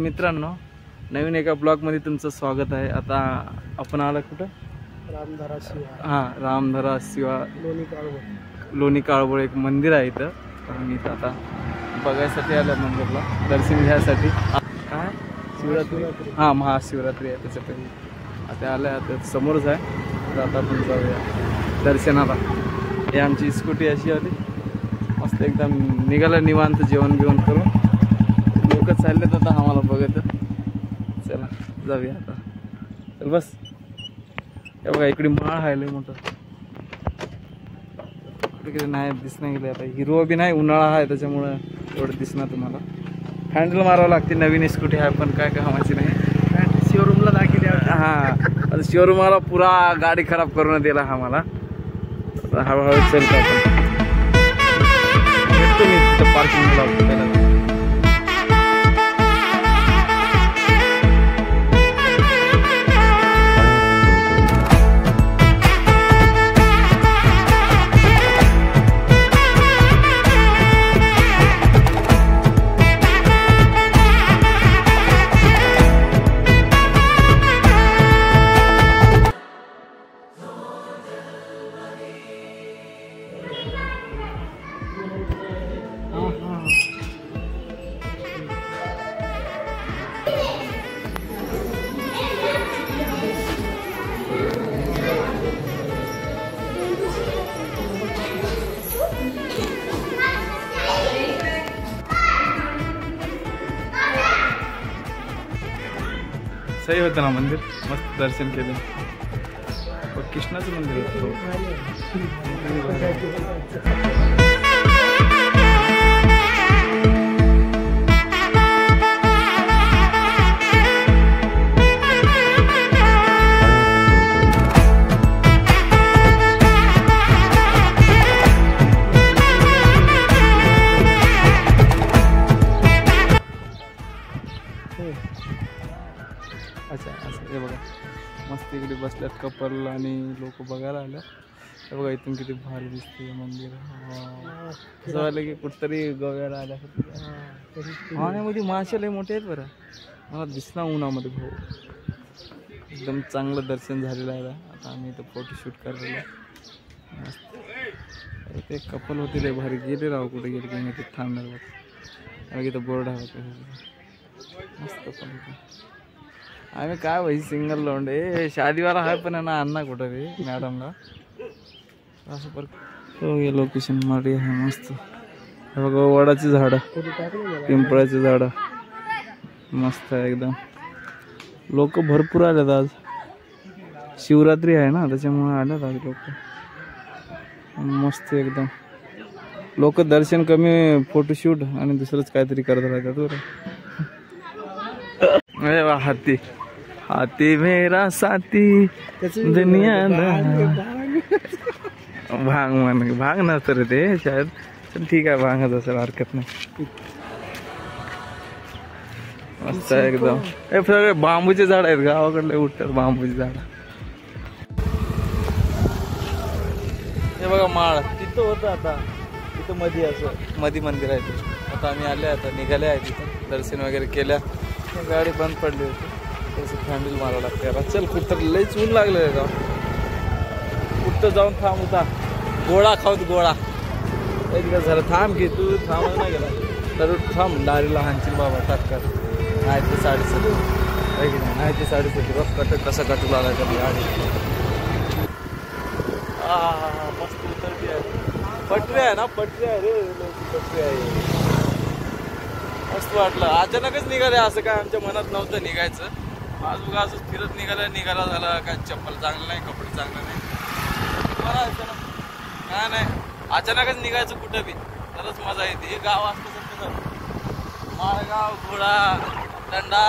मित्रांनो, नवीन एका ब्लॉगमध्ये तुमचं स्वागत आहे। आता आपण आला कुठं? रामधरा शिवा। हां, रामधरा शिवा लोणी काळवळ एक मंदिर आहे इथं। आम्ही इथं आता बघायसाठी आलो मंदिरला, दर्शन घ्यायसाठी। काय शिवरात्री? हां, महाशिवरात्री आहे त्याच्यापैकी आता आलं। आता समोरच आहे, तर आता आपण जाऊया दर्शनाला। हे आमची स्कूटी अशी आली, मस्त एकदम निघाला निवांत जेवण बिवण करून। लोक चाललेत आता आम्हाला बघत। चला जाऊया आता, चल बस। हे बघा इकडे माळ आहे लय मोठं, इकडे नाही दिसणार गेले। आता हिरवा बी नाही, उन्हाळा आहे त्याच्यामुळं एवढं दिसणार तुम्हाला। हँडल मारावं लागते, नवीन स्कूटी आहे पण काय कामाची नाही। शोरूमला दाखवली। हां, आता शोरूमाला पुरा गाडी खराब करून दिला हा मला। हळूहळू चलतो आपण, मी पार्किंग लावतो त्याला। सही होतं ना मंदिर, मस्त दर्शन केलं। कृष्णाचं मंदिर होतं। अच्छा असं हे बघा, मस्त इकडे बसल्यात कपल आणि लोक बघायला आल्या। हे बघा इथून किती भारी दिसते मंदिर। असं वाटलं की कुठतरी गोव्याला आल्या। पाण्यामध्ये मासे लय मोठे आहेत बरं, मला दिसला उन्हामध्ये भाऊ। एकदम चांगलं दर्शन झालेलं आहे। आता आम्ही इथं फोटोशूट करायला मस्त। इथे कपल होते लय भारी, गेले राव कुठे गेले की नाही ते थांबणार बघ। इथं बोर्ड आहे मस्त। पण आम्ही काय भाई सिंगल लोंडे, शादीवाला आहे पण ना अन्ना कुठं रे मॅडमला असं पर। हो हे लोकेशन मारी आहे मस्त। हे बघा वडाची झाडं, पिंपळाची झाडं मस्त आहे एकदम। लोक भरपूर आलेत आज, शिवरात्री आहे ना त्याच्यामुळे आलेत आज लोक मस्त एकदम। लोक दर्शन कमी, फोटोशूट आणि दुसरंच काहीतरी करत राहतात बरं। अरे वा, हाती हाती मेरा साथी दुनिया भांग म्हण, भांग नसतं रे ते शायद, पण ठीक आहे भांगच असेल, हरकत नाही। मस्त आहे एकदम। हे सगळे बांबूचे झाड आहेत, गावाकडले उठतात बांबूचे झाड। हे बघा माळ तिथं होतं, आता तिथं मध्ये असं मध्ये मंदिर आहे ते। आता आम्ही आले, आता निघाले आहे तिथं, दर्शन वगैरे केल्या। गाडी बंद पडली होती, तसं हँडल मारावं लागते याला। चल कुठं लयच ऊन लागलं का, कुठं जाऊन थांब होता, गोळा खाऊत गोळा एक दिवस झालं। थांब की तू, थांब नाही गेला तर थांब, दारीला हाणशील बाबा टक्कर। नाही ते 7:30 नाही ते 7:30 बघ कट कसं कटू लागला कधी गाडी। मस्त उतरती आहे, पटरी आहे ना, पटरी आहे रे, पटरी आहे। मस्त वाटलं, अचानकच निघाले, असं काय आमच्या मनात नव्हतं निघायचं। बाजूला असंच फिरत निघाला झाला। काय चप्पल चांगलं नाही, कपडे चांगले नाही, काय नाही, अचानकच निघायचं कुठं बी, तरच मजा येते। हे गाव असतं समजा, माळगाव, घोडा, दंडा,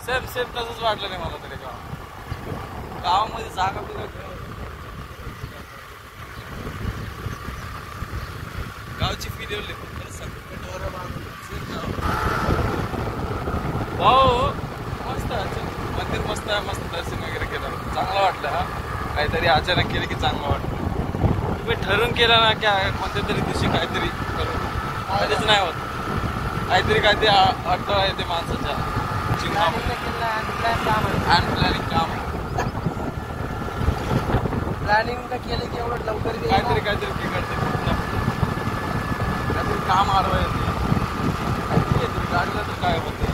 सेम तसंच वाटलं नाही मला तरी। गावामध्ये जागा बिगा, गावची फील येऊ लागली। भाऊ मस्त मंदिर, मस्त आहे, मस्त दर्शन वगैरे केलं, चांगलं वाटलं। हा काहीतरी अचानक केलं की चांगलं वाटतं। तुम्ही ठरवून केलं ना की कोणत्या तरी दिवशी काहीतरी करू, कधीच नाही होत। काहीतरी काहीतरी अडथळा येते माणसाच्या जीवनामध्ये. प्लॅनिंग केलं की एवढं लवकर काहीतरी काहीतरी बिघडते काहीतरी काम आडवा येते गाडीला तर काय होते.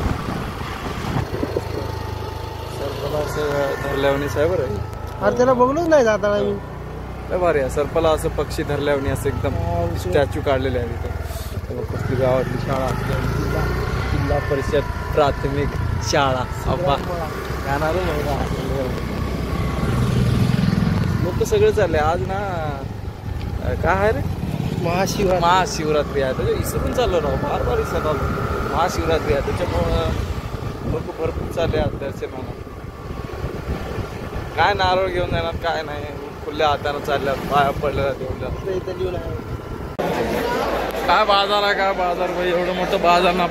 सर्पला असं धरल्यावणी साहेब रे. अरे त्याला बघलोच नाही जाताना मी. लय भारी आहे सर्पला असं पक्षी धरल्यावणी असं एकदम स्टॅच्यू काढलेले आहे तिथं. कुठली गावातली शाळा जिल्हा परिषद प्राथमिक शाळा अब्बा गाणार लोक सगळे चालले आज ना. काय आहे रे महाशिवरात्री आहे त्याच्या इसरून चाललो राहू बार बार इसरत आलो. महाशिवरात्री आहे त्याच्यामुळं लोक भरपूर चालले आज दर्शनाला. काय नारळ घेऊन जाणार काय नाही खुल्या हातानं चालल्यात पाया पडलेला तेवढ्या. काय बाजार आहे काय बाजार भाई एवढं मोठं बाजार ना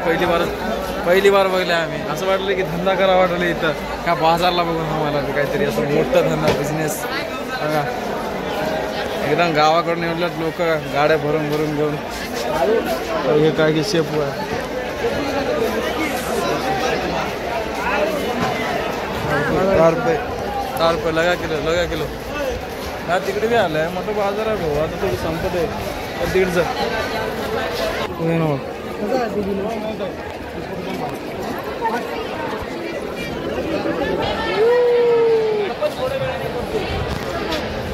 पहिली बार बघले आम्ही. असं वाटलं की धंदा करा वाटलं इथं काय बाजारला बघून आम्हाला काहीतरी असं मोठं धंदा बिझनेस बघा. एकदम गावाकडून एवढ्यात लोक गाड्या भरून घेऊन हे काय की शेपू आहे. 4 रुपये लगा किलो हा तिकडे बी आलाय मोठं बाजार आहे भाऊ. आता थोडी संपत आहे 150.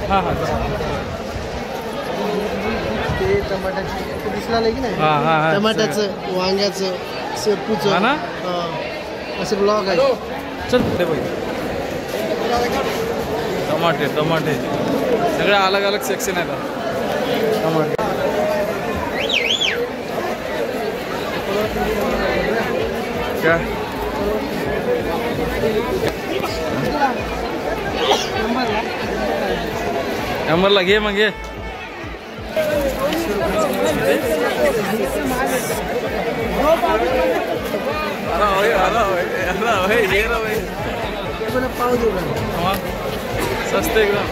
हा हा ते टमाट्याची दिसला नाही की नाही. हा टमाट्याचं वांग्याचं शेपूचं हा ना असे ब्लॉग आहे. चल दे भाई. टमाटे सगळे अलग अलग सेक्शन आहेत. टमाटे काय नंबरला घे मग घे. सस्ते एकदम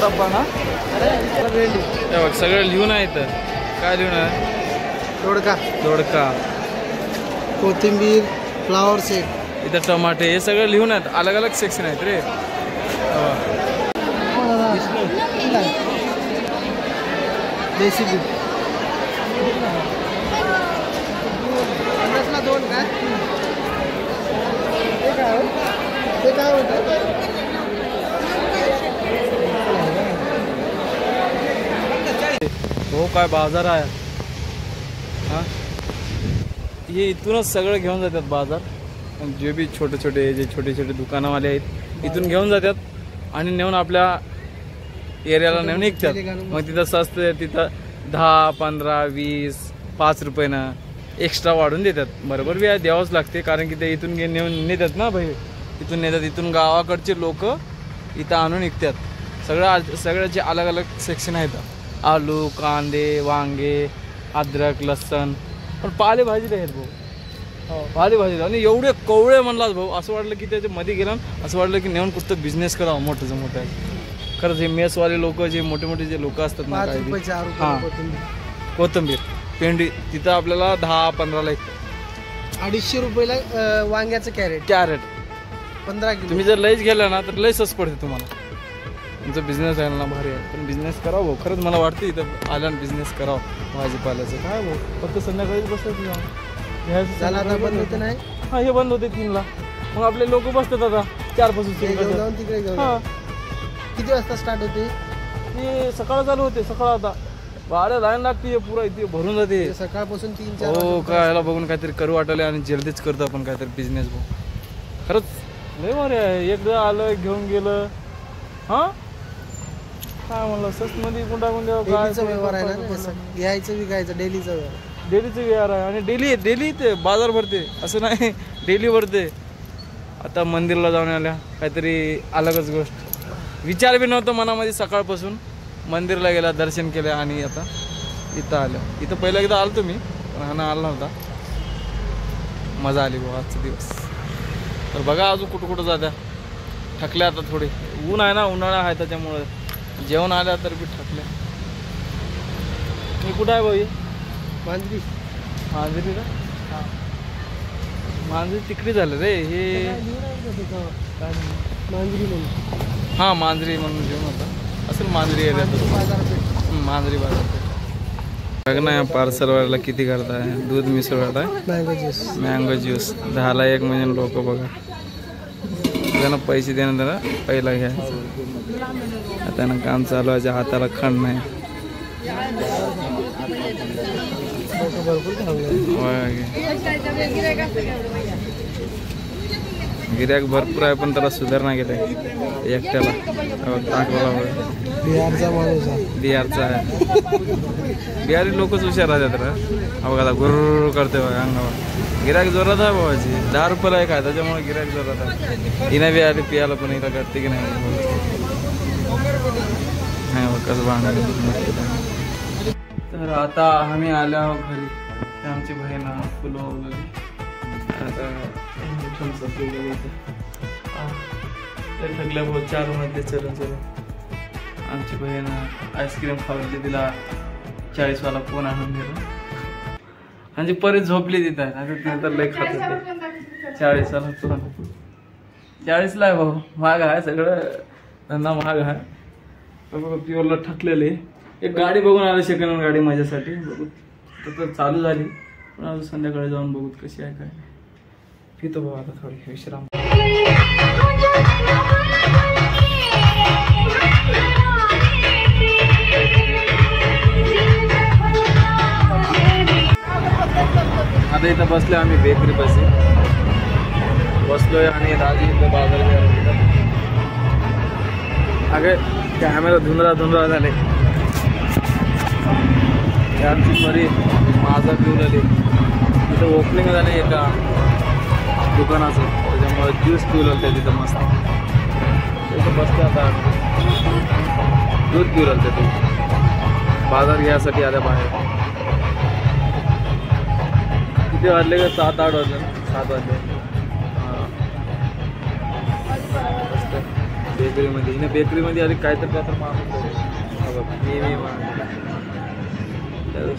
डब्बा ना बघ सगळं लिहून आहे इथं. काय लिहून आहे दोडका कोथिंबीर फ्लावर सेट इथं टमाटे हे सगळं लिहून आहेत. अलग अलग सेक्शन आहेत रे. देशी दूध 50ला 2 काय ते काय होतं. हो काय बाजार आहे हा. हे इथूनच सगळं घेऊन जातात बाजार. जे बी छोटे दुकानवाले आहेत इथून घेऊन जातात आणि नेऊन आपल्या एरियाला नेऊन विकतात. मग तिथं स्वस्त तिथं 10, 15, 20, 5 रुपयानं एक्स्ट्रा वाढून देतात. बरोबर बी द्यावंच लागते कारण की ते इथून नेऊन नेतात ना भाई. इथून गावाकडचे लोक इथं आणून विकतात. सगळ्याचे अलग अलग सेक्शन आहेत. आलू कांदे वांगे अद्रक लसण पण पालेभाजी आहेत भाऊ. पालेभाजी आणि एवढे कवळे म्हणलात भाऊ. असं वाटलं की त्याच्या मध्ये गेलं असं वाटलं की नेऊन कुठं बिझनेस करावं मोठं मोठं. खरंच हे मेसवाले लोक जे मोठे जे लोक असतात ना हां कोथिंबीर पेंडी तिथं आपल्याला 10-15ला 250 रुपयाला वांग्याचं कॅरेट 15 किलो. तुम्ही जर लईच गेला ना तर लई स्वस्त पडते तुम्हाला. तुमचा बिझनेस आहे ना भारी आहे पण बिझनेस करावं भाऊ. खरंच मला वाटतं इथं आल्यानं बिझनेस करावं भाजीपाल्याचं. काय भाऊ फक्त संध्याकाळीच बसतात बंद होते नाही. हां हे बंद होते 3ला. मग आपले लोक बसतात आता 4 पासून तिकडे हां. किती वाजता स्टार्ट होते. ते सकाळ चालू होते. सकाळ आता गाड्या लाईन लागते पुरा इथे भरून जाते सकाळपासून 3-4. हो काय याला बघून काहीतरी करू वाटलं आणि जल्दीच करतो आपण काहीतरी बिझनेस भाऊ. खरंच लय बरे आहे. एकदा आलं घेऊन गेलं हां काय म्हणलं स्वस्तमध्ये गुंडागुंड्या डेलीचा व्यवहार आहे ना. घ्यायचं विकायचं डेलीचा व्यवहार आहे आणि डेली ते बाजार भरते असं नाही डेली भरते. आता मंदिरला जाऊन आल्या काहीतरी अलगच गोष्ट. विचार बी नव्हतं मनामध्ये सकाळपासून. मंदिरला गेला दर्शन केलं आणि आता इथं आलं. इथं पहिला एकदा आलो तुम्ही पण हा ना आला नव्हता. मजा आली भाऊ आजचा दिवस. तर बघा अजून कुठं जात्या थकल्या आता थोडी. ऊन आहे ना उन्हाळा आहे त्याच्यामुळे जेवण आल्या तर बी थकल्या. हे कुठं आहे भाऊ? मांजरी मांजरी का? मांजरी तिकडे झालं रे हे. मांजरी म्हणून. हां मांजरी म्हणून घेऊन होता असेल. मांजरी एरियात बाजारपेठ. मांजरी बाजारपेठ. बघ ना या पार्सलवाल्याला किती करताय. दूध मिसळ आहे, मँगो ज्यूस. मँगो ज्यूस 10ला 1 म्हणजे लोक बघा. त्यांना पैसे देणं त्याला पहिला घ्यायचं. त्यांना काम चालू आहे, हाताला खंड नाही. गिऱ्हाईक भरपूर आहे पण त्याला सुधारणा केलं एकट्याला. बिहारचा माणूस आहे. बिहारचा आहे. बिहारी लोकच हुशार राहतात रा. बघा गुर्र करते बघा अंगावर. गिऱ्हाईक जोरात आहे बाबाची. 10 रुपयाला आहे काय त्याच्यामुळे गिऱ्हाईक जोरात आहे. हिने बी आली पियाला पण हिला करते की नाही. कसं भांडण. तर आता आम्ही आलो आहोत घरी. आमची बहीण फुलं वगैरे आता थकल्या बहुत 4 मध्ये चलून आमची बहीण आईस्क्रीम खावली. तिला 40वाला फोन आणून दिला. आणि परत झोपली तिथं. आता तिथं तर लय खात होते. 40वाला फोन 40ला आहे भाऊ. महाग आहे सगळं. धंदा महाग आहे. प्युअरला थकलेले. एक गाडी बघून आलं सेकंड हँड गाडी माझ्यासाठी. बघू तर चालू झाली पण अजून संध्याकाळी जाऊन बघू कशी आहे काय. पितो भाऊ आता थोडी विश्राम. आता इथं बसलो आम्ही बेकरी पाशी बसलोय आणि राजी इथं बाजार. अगे कॅमेरा धुंदरा झाले. आमची परी माझा पिऊन आली. तिथं ओपनिंग झाले एका दुकानाचं त्याच्यामुळे ज्यूस पिऊन ते तिथं मस्त. तिथं बसते आता दूध पिऊन ते बाजार घ्यायसाठी आल्या बाहेर. किती वाजले का? 7-8 वाजले. 7 वाजले. बेकरीमध्ये हिने बेकरीमध्ये आली काहीतरी काय तर मागून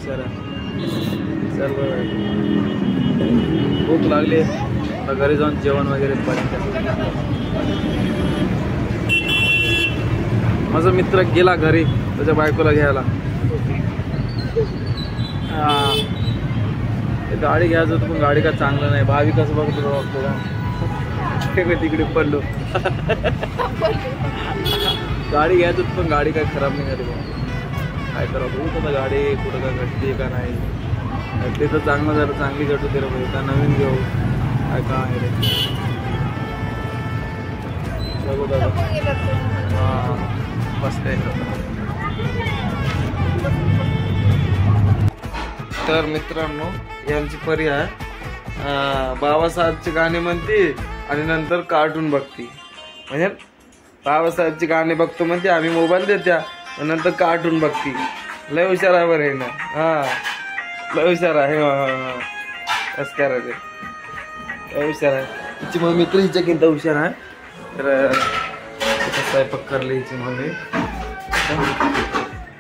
सर सर्व भूक लागली. आता घरी जाऊन जेवण वगैरे माझा मित्र गेला घरी त्याच्या बायकोला घ्यायला. गाडी घ्यायचं होतं पण गाडी का चांगलं नाही. भावी कसं बघतो बघतो का तिकडे पडलो. गाडी घ्यायचं पण गाडी काय खराब नाही झाली. काय करा बघू आता गाडी कुठं काय घटते का नाही. ते तर चांगलं झालं. चांगली घटू दे रे का नवीन घेऊ काय का आहे रे. बघू दादा. हां मस्त आहे. तर मित्रांनो यांची परी आहे. बाबासाहेबची गाणी म्हणते आणि नंतर कार्टून बघते. म्हणजे बाबासाहेबची गाणी बघतो म्हणते आम्ही मोबाईल देत्या नंतर कार्टून बघती. लय हुशार आहे बरं हे ना. हां लय हुशार आहे. कसं करायचं लय हुशार आहे. हिची मग मित्र हिच्याकिंत हुशार आहे. तर स्वयंपाक करले हिची मध्ये.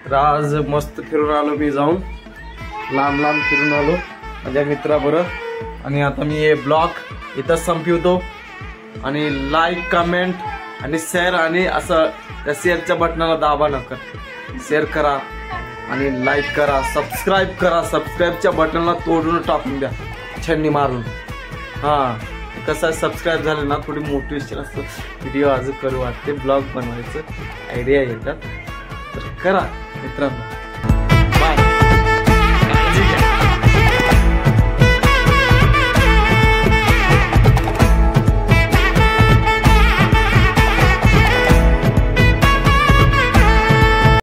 तर आज मस्त फिरून आलो मी जाऊन. लांब फिरून आलो माझ्या मित्राबरोबर. आणि आता मी हे ब्लॉग इथंच संपवतो. आणि लाईक कमेंट आणि शेअर आणि असं त्या शेअरच्या बटनाला दाबा नका. शेअर करा आणि लाईक करा. सबस्क्राईब करा. सबस्क्राईबच्या बटनला तोडून टाकून द्या छन्नी मारून. हां कसं आहे सबस्क्राईब झालं ना थोडी मोटिवेशन असतं. व्हिडिओ अजून करू वाटते. ब्लॉग बनवायचं आयडिया येतात तर करा मित्रांनो.